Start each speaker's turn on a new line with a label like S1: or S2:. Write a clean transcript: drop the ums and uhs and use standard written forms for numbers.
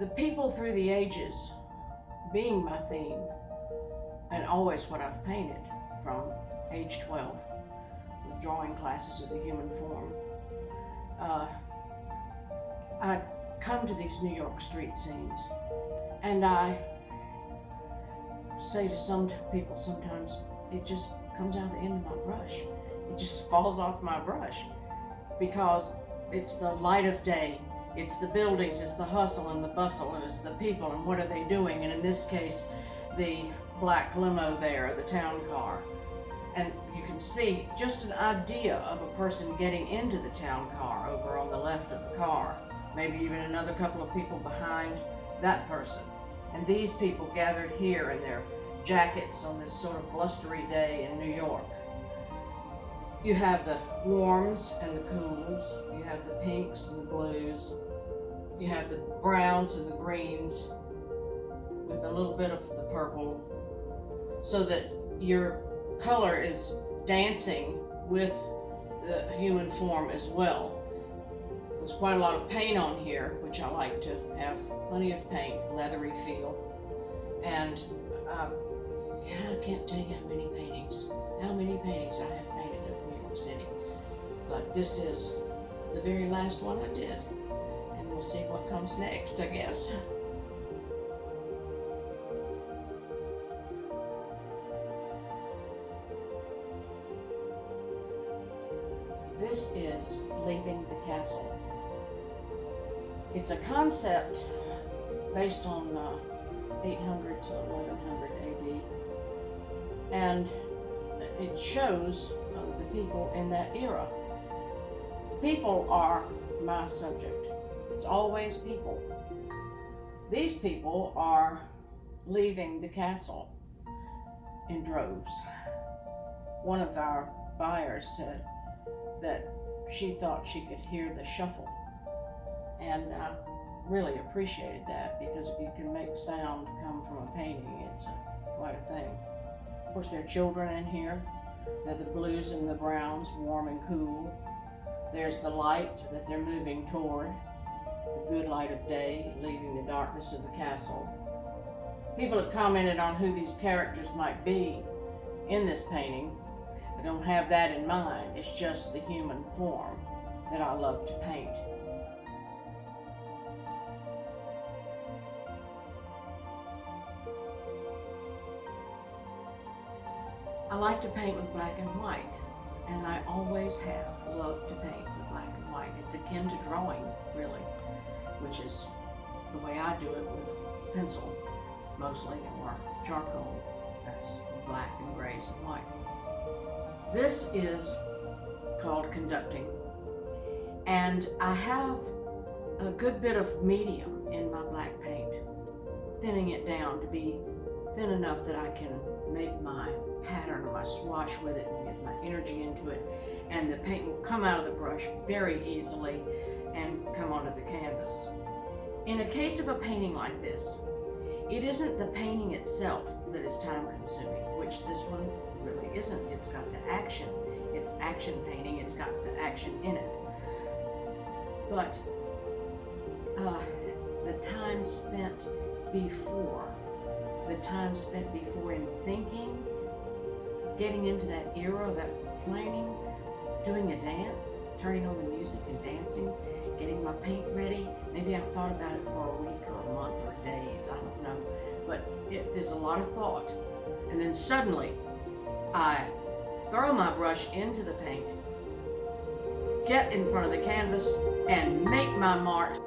S1: The people through the ages being my theme, and always what I've painted from age 12 with drawing classes of the human form. I come to these New York street scenes, and I say to some people sometimes, it just comes out the end of my brush. It just falls off my brush because it's the light of day. It's the buildings, it's the hustle and the bustle, and it's the people and what are they doing. And in this case, the black limo there, the town car. And you can see just an idea of a person getting into the town car over on the left of the car. Maybe even another couple of people behind that person. And these people gathered here in their jackets on this sort of blustery day in New York. You have the warms and the cools, you have the pinks and the blues, you have the browns and the greens with a little bit of the purple, so that your color is dancing with the human form as well. There's quite a lot of paint on here, which I like to have plenty of paint, leathery feel. And I can't tell you how many paintings I have painted of New York City. But this is the very last one I did. And we'll see what comes next, I guess. This is Leaving the Castle. It's a concept based on 800 to 1100 AD, and it shows the people in that era. People are my subject. It's always people. These people are leaving the castle in droves. One of our buyers said that she thought she could hear the shuffle, and I really appreciated that, because if you can make sound come from a painting, it's quite a thing. Of course, there are children in here. They're the blues and the browns, warm and cool. There's the light that they're moving toward, the good light of day, leaving the darkness of the castle. People have commented on who these characters might be in this painting. I don't have that in mind. It's just the human form that I love to paint. I like to paint with black and white, and I always have loved to paint with black and white. It's akin to drawing, really, which is the way I do it, with pencil mostly, or charcoal. That's black and grays and white. This is called conducting, and I have a good bit of medium in my black paint, thinning it down to be thin enough that I can make my pattern or my swatch with it and get my energy into it, and the paint will come out of the brush very easily and come onto the canvas. In a case of a painting like this, it isn't the painting itself that is time consuming, which this one really isn't. It's got the action. It's action painting. It's got the action in it. But the time spent before in thinking, getting into that era, that planning, doing a dance, turning on the music and dancing, getting my paint ready. Maybe I've thought about it for a week or a month or days, I don't know. But there's a lot of thought. And then suddenly, I throw my brush into the paint, get in front of the canvas, and make my marks.